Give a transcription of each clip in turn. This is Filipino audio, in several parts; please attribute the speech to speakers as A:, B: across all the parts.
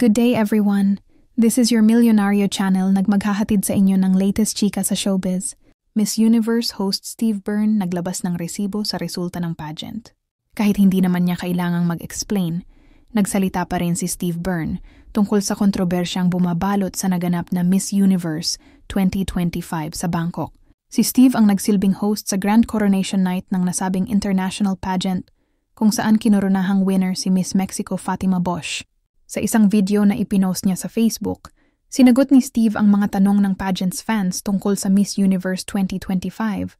A: Good day everyone. This is your Milyonaryo channel nagmaghahatid sa inyo ng latest chika sa showbiz. Miss Universe host Steve Byrne naglabas ng resibo sa resulta ng pageant. Kahit hindi naman niya kailangang mag-explain, nagsalita pa rin si Steve Byrne tungkol sa kontrobersyang bumabalot sa naganap na Miss Universe 2025 sa Bangkok. Si Steve ang nagsilbing host sa Grand Coronation Night ng nasabing international pageant kung saan kinoronahang winner si Miss Mexico Fatima Bosch. Sa isang video na ipinost niya sa Facebook, sinagot ni Steve ang mga tanong ng pageant's fans tungkol sa Miss Universe 2025,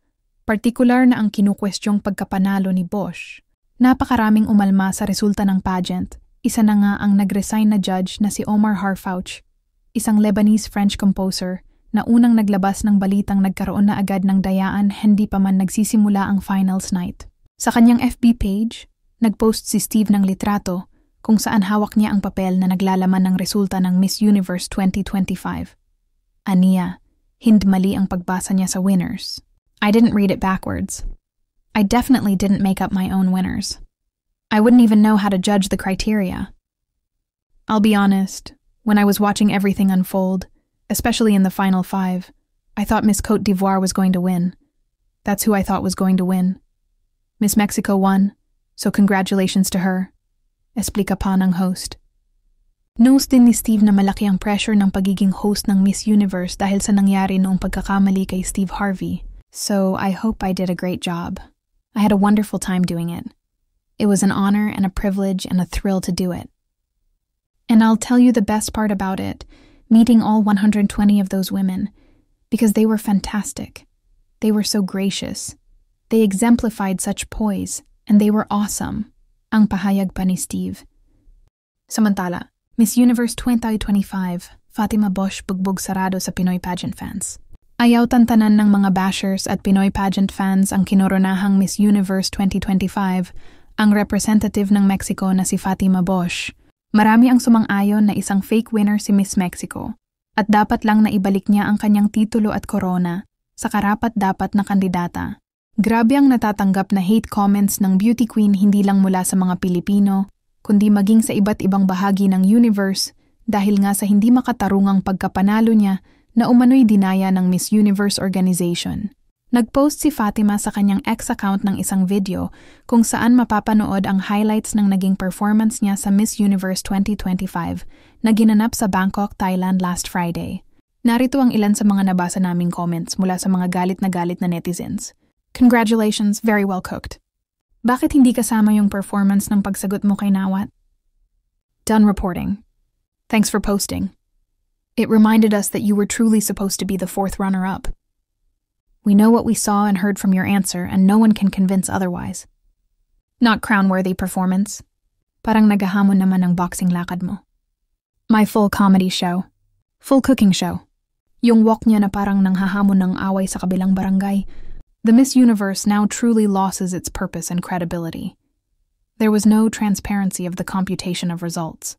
A: partikular na ang kinukwestyong pagkapanalo ni Bosch. Napakaraming umalma sa resulta ng pageant. Isa na nga ang nag-resign na judge na si Omar Harfouch, isang Lebanese-French composer na unang naglabas ng balitang nagkaroon na agad ng dayaan hindi pa man nagsisimula ang finals night. Sa kanyang FB page, nagpost si Steve ng litrato kung saan hawak niya ang papel na naglalaman ng resulta ng Miss Universe 2025. Aniya, hindmali ang pagbasa niya sa winners. I didn't read it backwards. I definitely didn't make up my own winners. I wouldn't even know how to judge the criteria. I'll be honest, when I was watching everything unfold, especially in the final 5, I thought Miss Côte d'Ivoire was going to win. That's who I thought was going to win. Miss Mexico won, so congratulations to her. Explica pa ng host. Knows din ni Steve na malaki ang pressure ng pagiging host ng Miss Universe dahil sa nangyari noong pagkakamali kay Steve Harvey. So I hope I did a great job. I had a wonderful time doing it. It was an honor and a privilege and a thrill to do it. And I'll tell you the best part about it, meeting all 120 of those women, because they were fantastic. They were so gracious. They exemplified such poise, and they were awesome. Ang pahayag pa ni Steve. Samantala, Miss Universe 2025, Fatima Bosch bugbog sarado sa Pinoy pageant fans. Ayaw tantanan ng mga bashers at Pinoy pageant fans ang kinoronahang Miss Universe 2025, ang representative ng Mexico na si Fatima Bosch. Marami ang sumang-ayon na isang fake winner si Miss Mexico at dapat lang na ibalik niya ang kanyang titulo at korona sa karapat-dapat na kandidata. Grabe ang natatanggap na hate comments ng beauty queen hindi lang mula sa mga Pilipino, kundi maging sa iba't ibang bahagi ng universe dahil nga sa hindi makatarungang pagkapanalo niya na umano'y dinaya ng Miss Universe organization. Nagpost si Fatima sa kanyang X account ng isang video kung saan mapapanood ang highlights ng naging performance niya sa Miss Universe 2025 na ginanap sa Bangkok, Thailand last Friday. Narito ang ilan sa mga nabasa naming comments mula sa mga galit na netizens. Congratulations, very well cooked. Bakit hindi kasama yung performance ng pagsagot mo kay Nawat? Done reporting. Thanks for posting. It reminded us that you were truly supposed to be the 4th runner-up. We know what we saw and heard from your answer, and no one can convince otherwise. Not crown-worthy performance. Parang nagahamon naman ang boxing lakad mo. My full comedy show. Full cooking show. Yung walk niya na parang nanghahamon ng away sa kabilang barangay. The Miss Universe now truly loses its purpose and credibility. There was no transparency of the computation of results.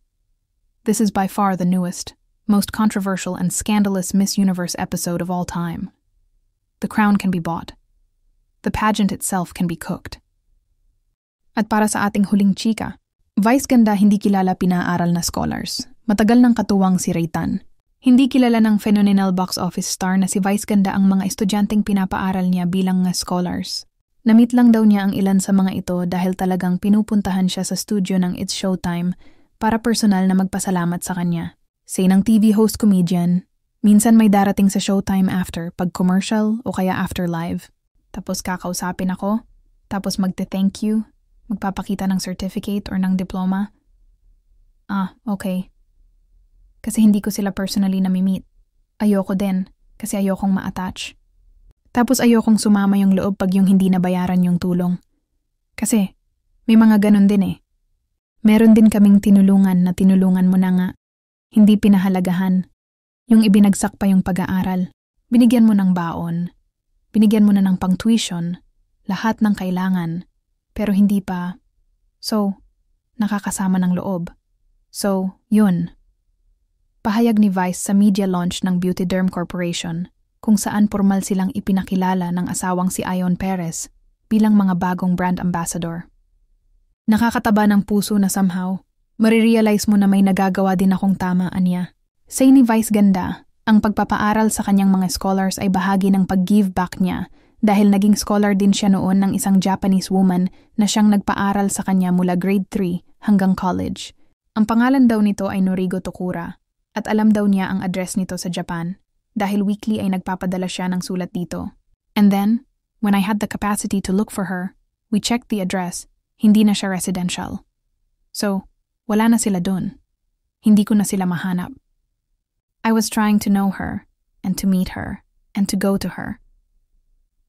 A: This is by far the newest, most controversial and scandalous Miss Universe episode of all time. The crown can be bought. The pageant itself can be cooked. At para sa ating huling chika, Vice Ganda hindi kilala pinaaral na scholars. Matagal ng katuwang si Raytan. Hindi kilala ng phenomenal box office star na si Vice Ganda ang mga estudyanteng pinapaaral niya bilang scholars. Namit lang daw niya ang ilan sa mga ito dahil talagang pinupuntahan siya sa studio ng It's Showtime para personal na magpasalamat sa kanya. Say ng TV host comedian, minsan may darating sa Showtime after pag commercial o kaya after live. Tapos kakausapin ako, tapos magte-thank you, magpapakita ng certificate or ng diploma. Okay. Kasi hindi ko sila personally nami-meet. Ayoko din, kasi ayokong ma-attach. Tapos ayokong sumama yung loob pag yung hindi nabayaran yung tulong. Kasi, may mga ganun din eh. Meron din kaming tinulungan na tinulungan mo na nga. Hindi pinahalagahan. Yung ibinagsak pa yung pag-aaral. Binigyan mo ng baon. Binigyan mo na ng pang-tuition. Lahat ng kailangan. Pero hindi pa. So, nakakasama ng loob. So, yun. Pahayag ni Vice sa media launch ng Beauty Derm Corporation kung saan formal silang ipinakilala ng asawang si Ion Perez bilang mga bagong brand ambassador. Nakakataba ng puso na somehow Marirealize mo na may nagagawa din akong tama, Anya. Say ni Vice Ganda, ang pagpapaaral sa kanyang mga scholars ay bahagi ng pag-give back niya dahil naging scholar din siya noon ng isang Japanese woman na siyang nagpaaral sa kanya mula grade 3 hanggang college. Ang pangalan daw nito ay Noriko Tokura at alam daw niya ang address nito sa Japan dahil weekly ay nagpapadala siya ng sulat dito. And then, when I had the capacity to look for her, we checked the address, hindi na siya residential. So, wala na sila dun. Hindi ko na sila mahanap. I was trying to know her, and to meet her, and to go to her.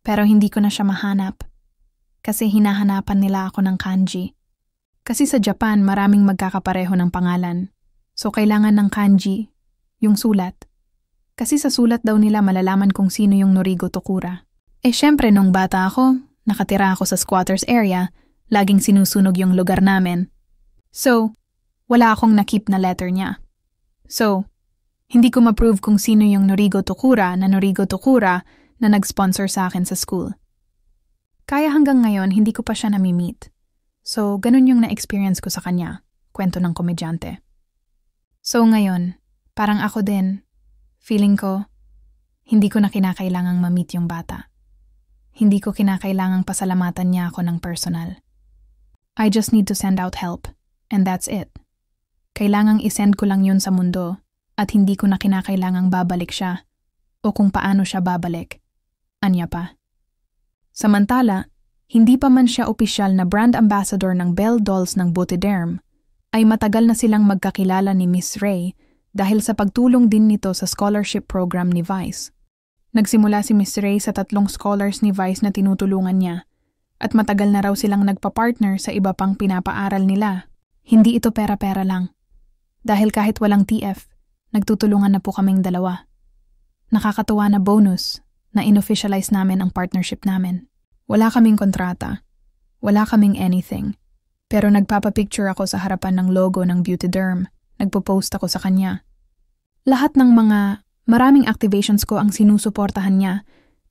A: Pero hindi ko na siya mahanap. Kasi hinahanapan nila ako ng kanji. Kasi sa Japan maraming magkakapareho ng pangalan. So kailangan ng kanji, yung sulat. Kasi sa sulat daw nila malalaman kung sino yung Noriko Tokura. Syempre nung bata ako, nakatira ako sa squatters area, laging sinusunog yung lugar namin. So, wala akong nakip na letter niya. So, hindi ko ma-prove kung sino yung Noriko Tokura na nag-sponsor sa akin sa school. Kaya hanggang ngayon, hindi ko pa siya nami-meet. So, ganun yung na-experience ko sa kanya, kwento ng komedyante. So ngayon, parang ako din, feeling ko, hindi ko na kinakailangang ma-meet yung bata. Hindi ko kinakailangang pasalamatan niya ako ng personal. I just need to send out help, and that's it. Kailangang isend ko lang yun sa mundo, at hindi ko na kinakailangang babalik siya o kung paano siya babalik. Anya pa. Samantala, hindi pa man siya opisyal na brand ambassador ng Belle Dolls ng Butederm, ay matagal na silang magkakilala ni Miss Ray dahil sa pagtulong din nito sa scholarship program ni Vice. Nagsimula si Miss Ray sa 3 scholars ni Vice na tinutulungan niya at matagal na raw silang nagpa-partner sa iba pang pinapaaral nila. Hindi ito pera-pera lang. Dahil kahit walang TF, nagtutulungan na po kaming 2. Nakakatuwa na bonus na inofficialize namin ang partnership namin. Wala kaming kontrata. Wala kaming anything. Pero nagpapapicture ako sa harapan ng logo ng Butederm. Nagpo-post ako sa kanya. Lahat ng maraming activations ko ang sinusuportahan niya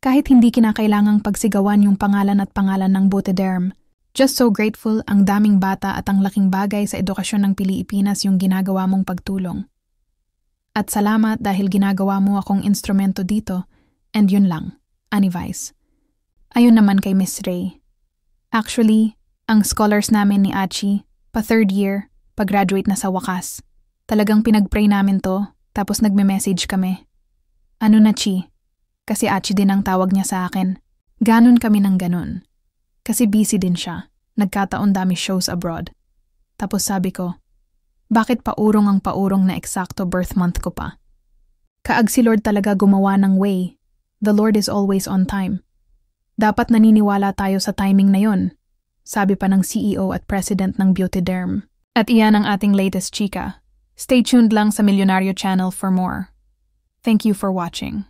A: kahit hindi kinakailangang pagsigawan yung pangalan ng Butederm. Just so grateful, ang daming bata at ang laking bagay sa edukasyon ng Pilipinas yung ginagawa mong pagtulong. At salamat dahil ginagawa mo akong instrumento dito, and yun lang, ani Vice. Ayun naman kay Miss Ray. Actually, ang scholars namin ni Achi, pa 3rd year, pag-graduate na sa wakas. Talagang pinag-pray namin to, tapos nagme-message kami. Ano na Chi? Kasi Achi din ang tawag niya sa akin. Ganon kami ng ganon. Kasi busy din siya, nagkataon dami shows abroad. Tapos sabi ko, bakit paurong ang paurong na eksakto birth month ko pa? Kaag si Lord talaga gumawa ng way. The Lord is always on time. Dapat naniniwala tayo sa timing na yon, sabi pa ng CEO at President ng Butederm. At iyan ang ating latest chika. Stay tuned lang sa Milyonaryo Channel for more. Thank you for watching.